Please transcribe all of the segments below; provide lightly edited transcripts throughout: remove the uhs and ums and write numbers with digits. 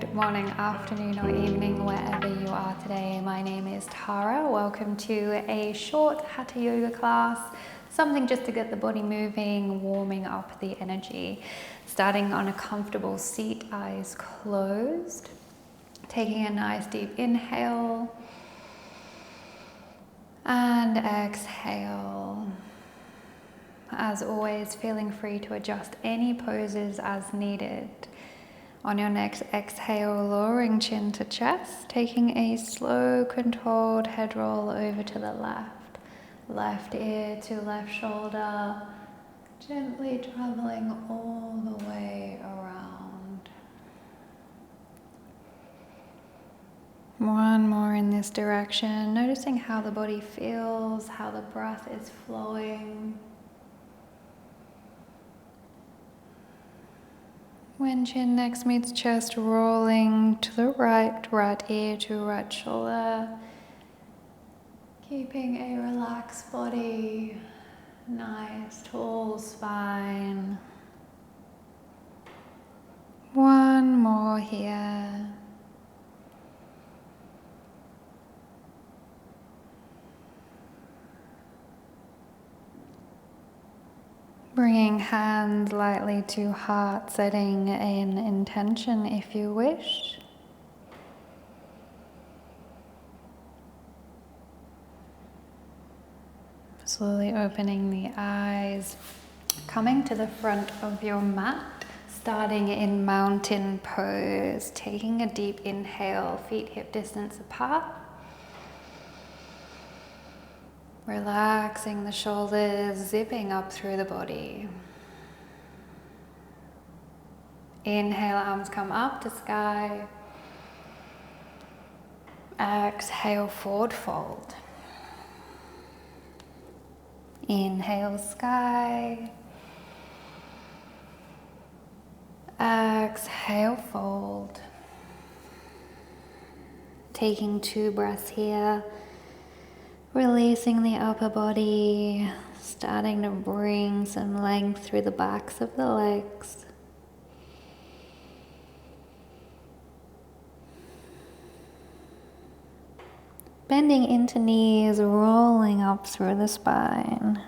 Good morning, afternoon or evening, wherever you are today. My name is Tara. Welcome to a short Hatha Yoga class, something just to get the body moving, warming up the energy. Starting on a comfortable seat, eyes closed. Taking a nice deep inhale and exhale. As always, feeling free to adjust any poses as needed. On your next exhale, lowering chin to chest, taking a slow, controlled head roll over to the left. Left ear to left shoulder, gently traveling all the way around. One more in this direction, noticing how the body feels, how the breath is flowing. When chin next meets chest, rolling to the right ear to right shoulder. Keeping a relaxed body, nice tall spine. One more here. Bringing hands lightly to heart, setting an intention if you wish. Slowly opening the eyes, coming to the front of your mat, starting in mountain pose, taking a deep inhale, feet hip distance apart. Relaxing the shoulders, zipping up through the body. Inhale, arms come up to sky. Exhale, forward fold. Inhale, sky. Exhale, fold. Taking 2 breaths here. Releasing the upper body, starting to bring some length through the backs of the legs. Bending into knees, rolling up through the spine.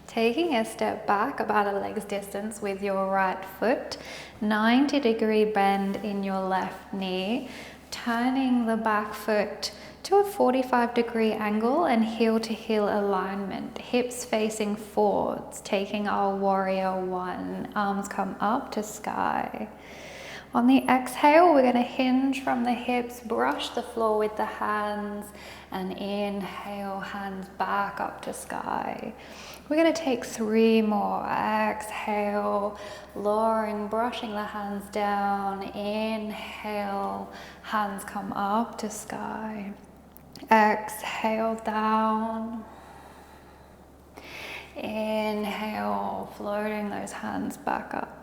Taking a step back about a leg's distance with your right foot, 90-degree bend in your left knee, turning the back foot to a 45-degree angle and heel to heel alignment, hips facing forwards, taking our warrior one, arms come up to sky. On the exhale, we're going to hinge from the hips, brush the floor with the hands, and inhale, hands back up to sky. We're going to take 3 more. Exhale, lowering, brushing the hands down. Inhale, hands come up to sky. Exhale, down. Inhale, floating those hands back up.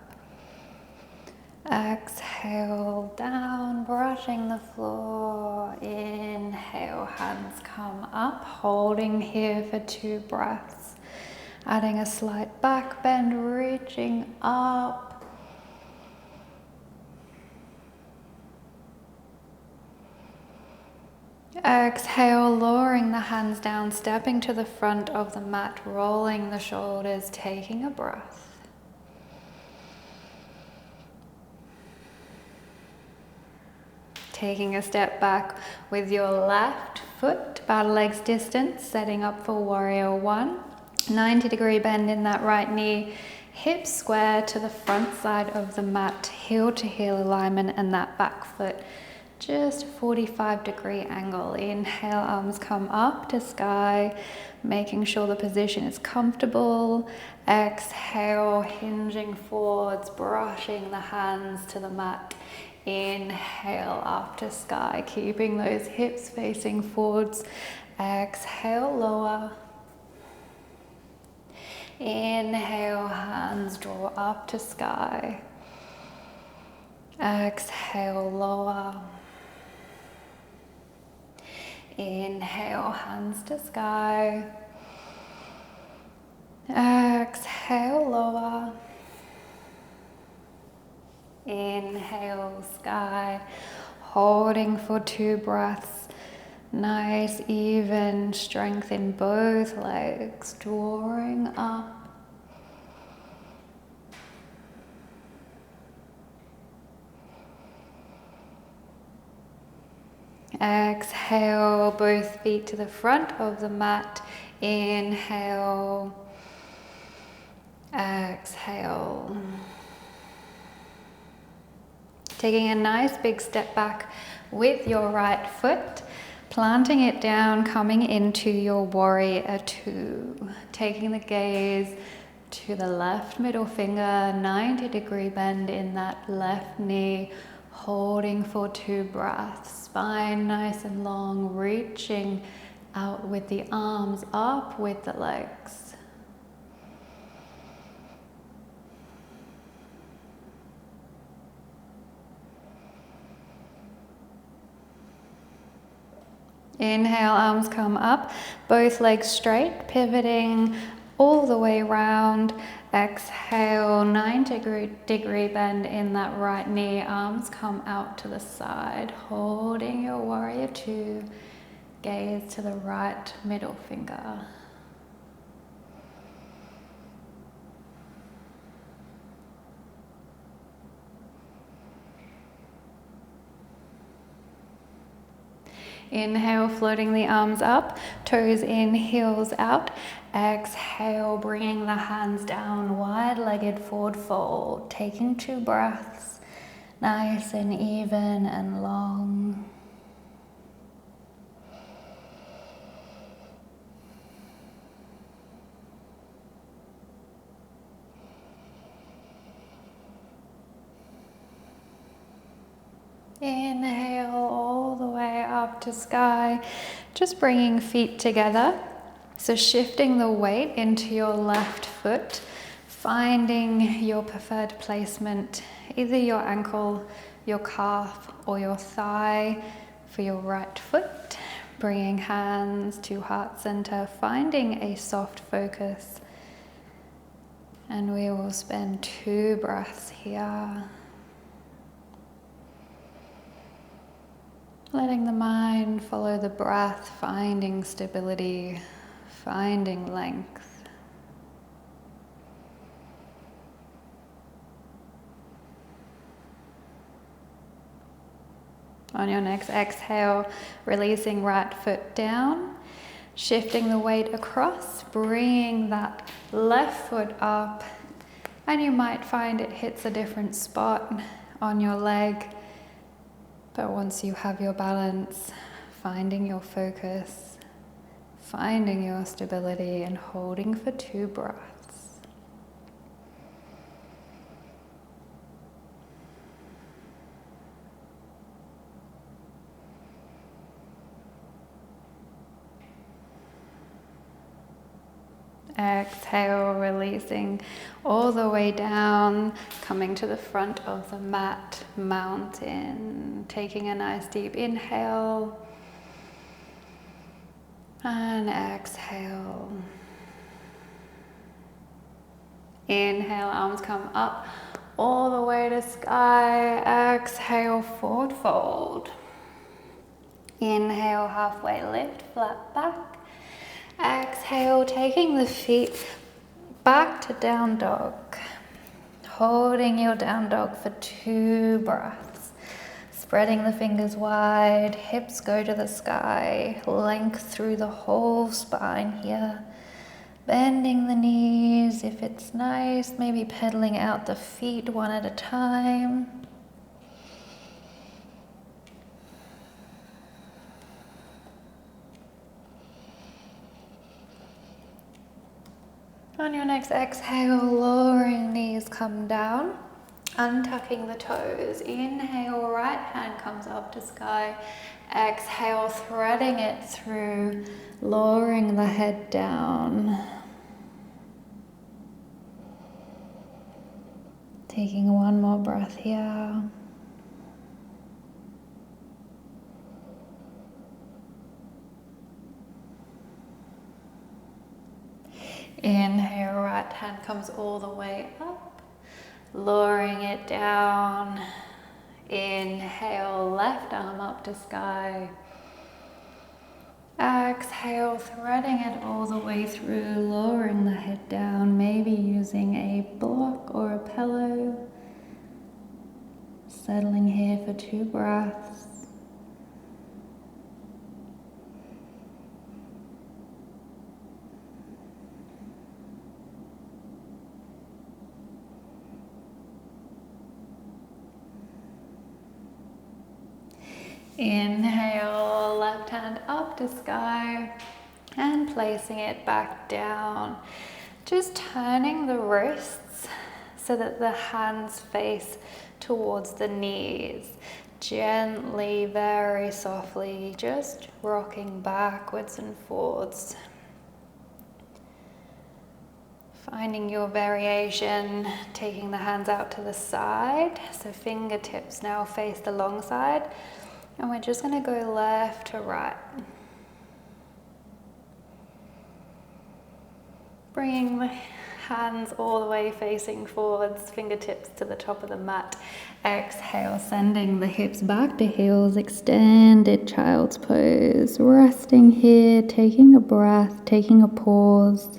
Exhale, down, brushing the floor. Inhale, hands come up, holding here for 2 breaths. Adding a slight back bend, reaching up. Exhale, lowering the hands down, stepping to the front of the mat, rolling the shoulders, taking a breath. Taking a step back with your left foot, about a leg's distance, setting up for warrior one. 90-degree bend in that right knee, hips square to the front side of the mat, heel to heel alignment, and that back foot just 45-degree angle. Inhale, arms come up to sky, making sure the position is comfortable. Exhale, hinging forwards, brushing the hands to the mat. Inhale up to sky, keeping those hips facing forwards. Exhale, lower. Inhale, hands draw up to sky. Exhale, lower. Inhale, hands to sky. Exhale, lower. Inhale, sky. Holding for 2 breaths. Nice, even strength in both legs. Drawing up. Exhale, both feet to the front of the mat. Inhale. Exhale. Taking a nice big step back with your right foot, planting it down, coming into your warrior 2. Taking the gaze to the left middle finger, 90-degree bend in that left knee, holding for 2 breaths. Spine nice and long, reaching out with the arms, up with the legs. Inhale, arms come up, both legs straight, pivoting all the way round. Exhale, 90-degree bend in that right knee, arms come out to the side, holding your warrior 2, gaze to the right middle finger. Inhale, floating the arms up, toes in, heels out. Exhale, bringing the hands down, wide-legged forward fold, taking 2 breaths, nice and even and long. Inhale all the way up to sky, just bringing feet together. So shifting the weight into your left foot, finding your preferred placement, either your ankle, your calf, or your thigh for your right foot. Bringing hands to heart center, finding a soft focus. And we will spend 2 breaths here. Letting the mind follow the breath, finding stability, finding length. On your next exhale, releasing right foot down, shifting the weight across, bringing that left foot up, and you might find it hits a different spot on your leg. But once you have your balance, finding your focus, finding your stability, and holding for 2 breaths. Exhale, releasing all the way down, coming to the front of the mat, mountain. Taking a nice deep inhale and exhale. Inhale, arms come up all the way to sky. Exhale, forward fold. Inhale, halfway lift, flat back. Exhale, taking the feet back to down dog. Holding your down dog for 2 breaths. Spreading the fingers wide, hips go to the sky. Length through the whole spine here. Bending the knees if it's nice, maybe pedaling out the feet one at a time. On your next exhale, lowering knees come down, untucking the toes. Inhale, right hand comes up to sky. Exhale, threading it through, lowering the head down. Taking one more breath here. Inhale, right hand comes all the way up, lowering it down. Inhale, left arm up to sky. Exhale, threading it all the way through, lowering the head down, maybe using a block or a pillow. Settling here for 2 breaths. Inhale, left hand up to sky and placing it back down. Just turning the wrists so that the hands face towards the knees. Gently, very softly, just rocking backwards and forwards. Finding your variation, taking the hands out to the side. So fingertips now face the long side. And we're just going to go left to right. Bringing the hands all the way facing forwards, fingertips to the top of the mat. Exhale, sending the hips back to heels, extended child's pose. Resting here, taking a breath, taking a pause.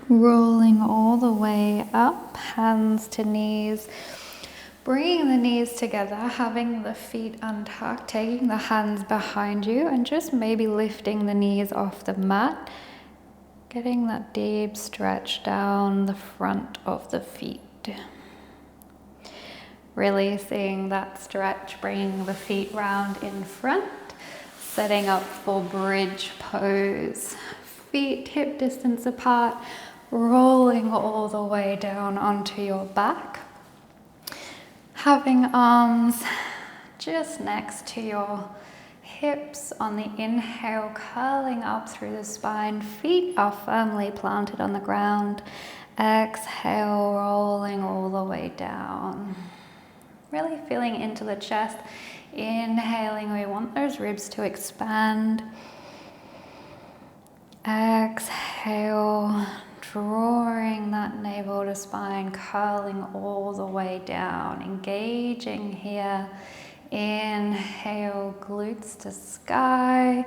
Rolling all the way up, hands to knees, bringing the knees together, having the feet untucked, taking the hands behind you and just maybe lifting the knees off the mat, getting that deep stretch down the front of the feet. Releasing that stretch, bringing the feet round in front, setting up for bridge pose. Feet hip distance apart, rolling all the way down onto your back. Having arms just next to your hips on the inhale, curling up through the spine. Feet are firmly planted on the ground. Exhale, rolling all the way down. Really feeling into the chest. Inhaling, we want those ribs to expand. Exhale, drawing that navel to spine, curling all the way down, engaging here. Inhale, glutes to sky,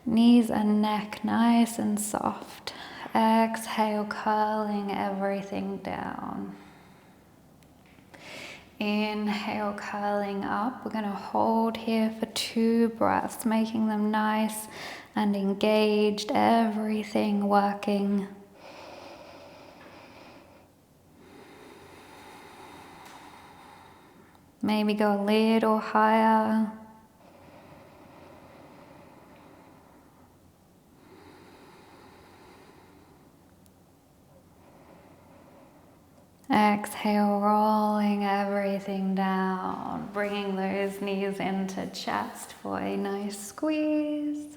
knees and neck nice and soft. Exhale, curling everything down. Inhale, curling up. We're going to hold here for 2 breaths, making them nice and engaged, everything working. Maybe go a little higher. Exhale, rolling everything down, bringing those knees into chest for a nice squeeze.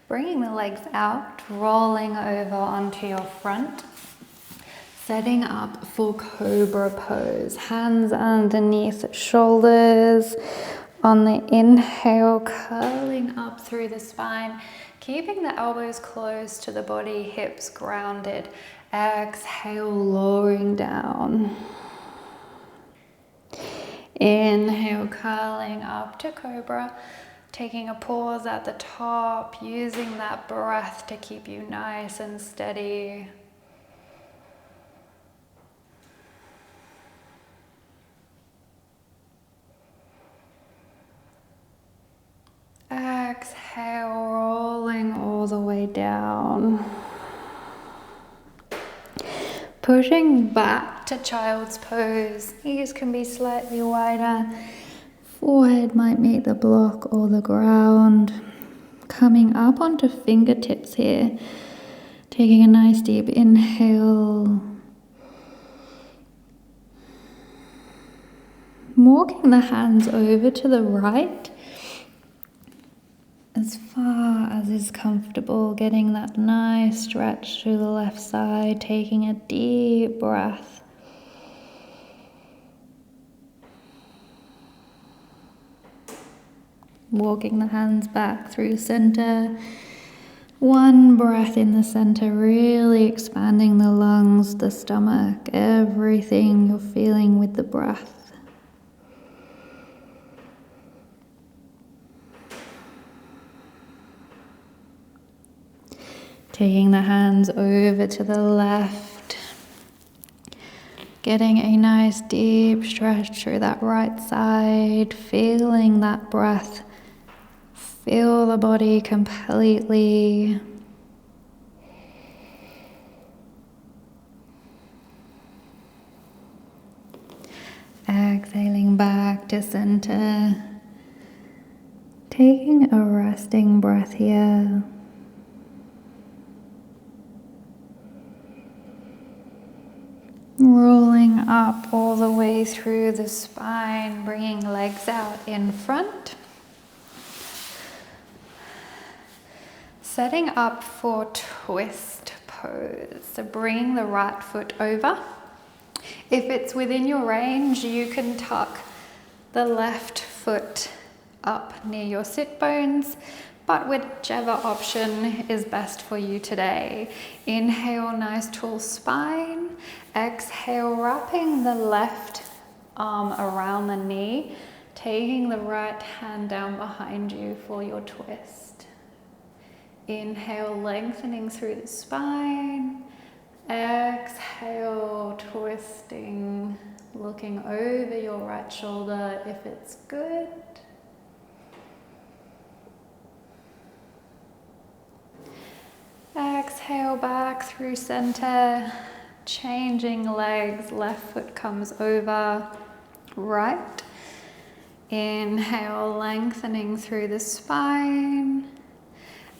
Bringing the legs out, rolling over onto your front, setting up for cobra pose. Hands underneath shoulders. On the inhale, curling up through the spine, keeping the elbows close to the body, hips grounded. Exhale, lowering down. Inhale, curling up to cobra. Taking a pause at the top, using that breath to keep you nice and steady. Exhale, rolling all the way down. Pushing back to child's pose. Knees can be slightly wider. Forehead might meet the block or the ground. Coming up onto fingertips here. Taking a nice deep inhale. Walking the hands over to the right. is comfortable, getting that nice stretch through the left side, taking a deep breath. Walking the hands back through center. One breath in the center, really expanding the lungs, the stomach, everything you're feeling with the breath. Taking the hands over to the left. Getting a nice deep stretch through that right side, feeling that breath. Feel the body completely. Exhaling back to center. Taking a resting breath here. Rolling up all the way through the spine, bringing legs out in front. Setting up for twist pose. So bring the right foot over. If it's within your range, you can tuck the left foot up near your sit bones, but whichever option is best for you today. Inhale, nice tall spine. Exhale, wrapping the left arm around the knee, taking the right hand down behind you for your twist. Inhale, lengthening through the spine. Exhale, twisting, looking over your right shoulder if it's good. Exhale back through center, changing legs, left foot comes over, right. Inhale, lengthening through the spine.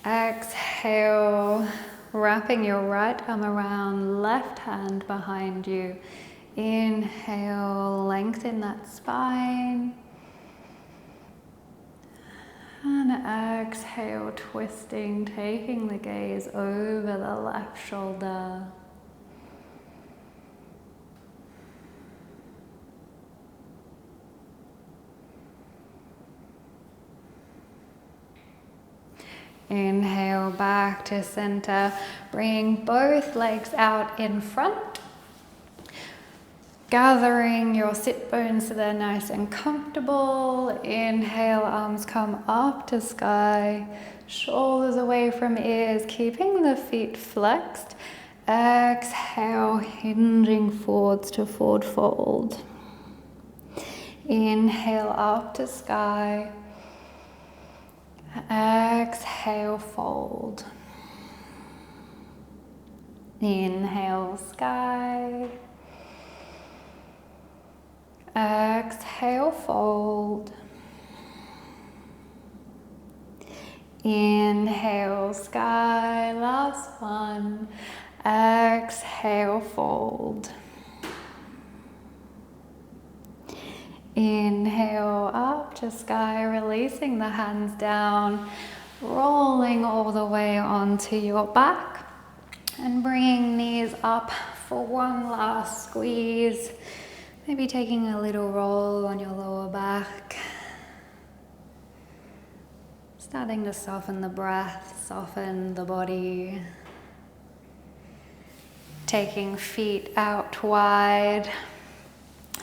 Exhale, wrapping your right arm around, left hand behind you. Inhale, lengthen that spine. And exhale, twisting, taking the gaze over the left shoulder. Inhale back to center, bringing both legs out in front. Gathering your sit bones so they're nice and comfortable. Inhale, arms come up to sky, shoulders away from ears, keeping the feet flexed. Exhale, hinging forwards to forward fold. Inhale, up to sky. Exhale, fold. Inhale, sky. Exhale, fold. Inhale, sky. Last one. Exhale, fold. Inhale, up to sky, releasing the hands down, rolling all the way onto your back, and bringing knees up for one last squeeze. Maybe taking a little roll on your lower back. Starting to soften the breath, soften the body. Taking feet out wide,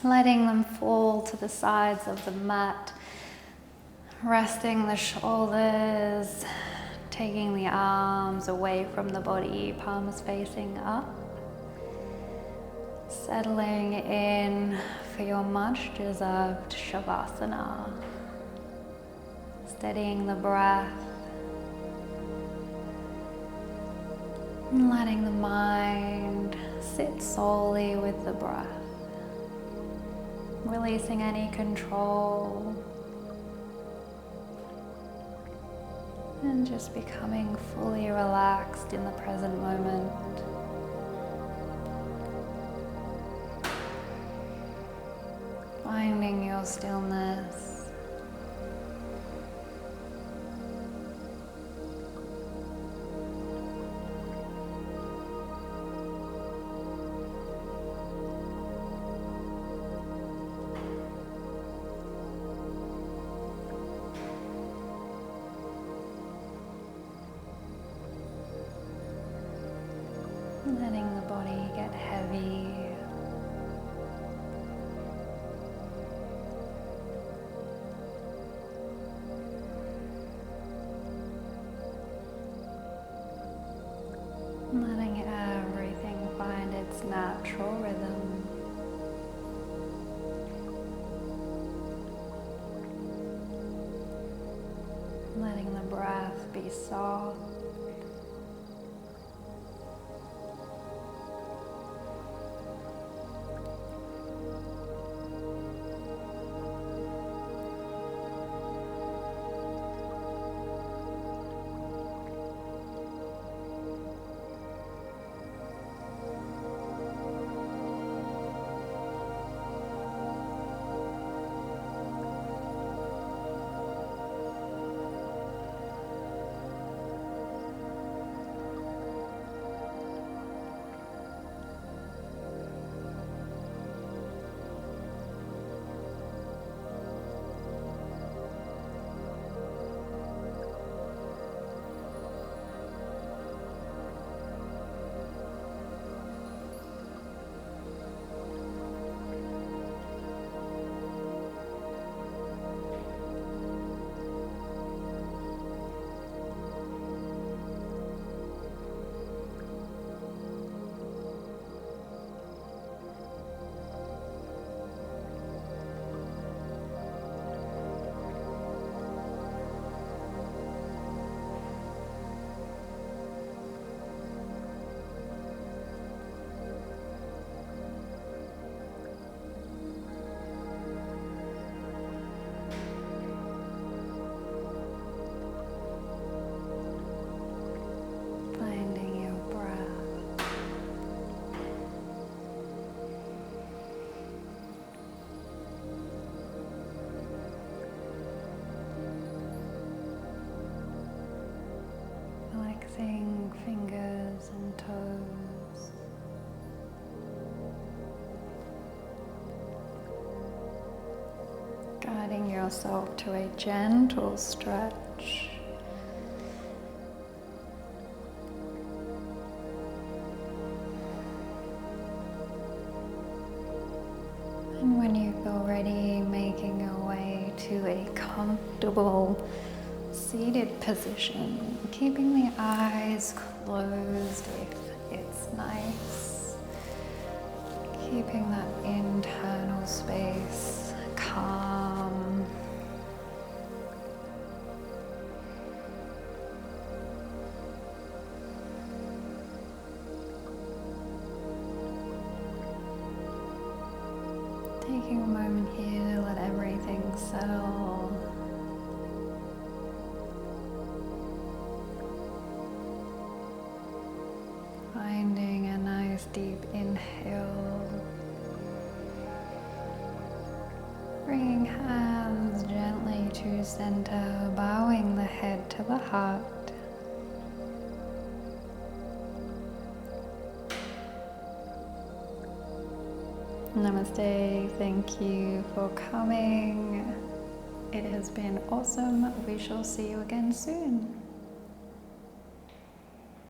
letting them fall to the sides of the mat. Resting the shoulders, taking the arms away from the body, palms facing up. Settling in for your much deserved Shavasana. Steadying the breath. And letting the mind sit solely with the breath. Releasing any control. And just becoming fully relaxed in the present moment. Finding your stillness. letting the body get heavy. Letting everything find its natural rhythm. Letting the breath be soft. Relaxing fingers and toes. Guiding yourself to a gentle stretch. And when you feel ready, making your way to a comfortable seated position, keeping the eyes closed if it's nice, keeping that internal space calm. Taking a moment here to let everything settle. Finding a nice deep inhale. Bringing hands gently to center, bowing the head to the heart. Namaste, thank you for coming. It has been awesome. We shall see you again soon.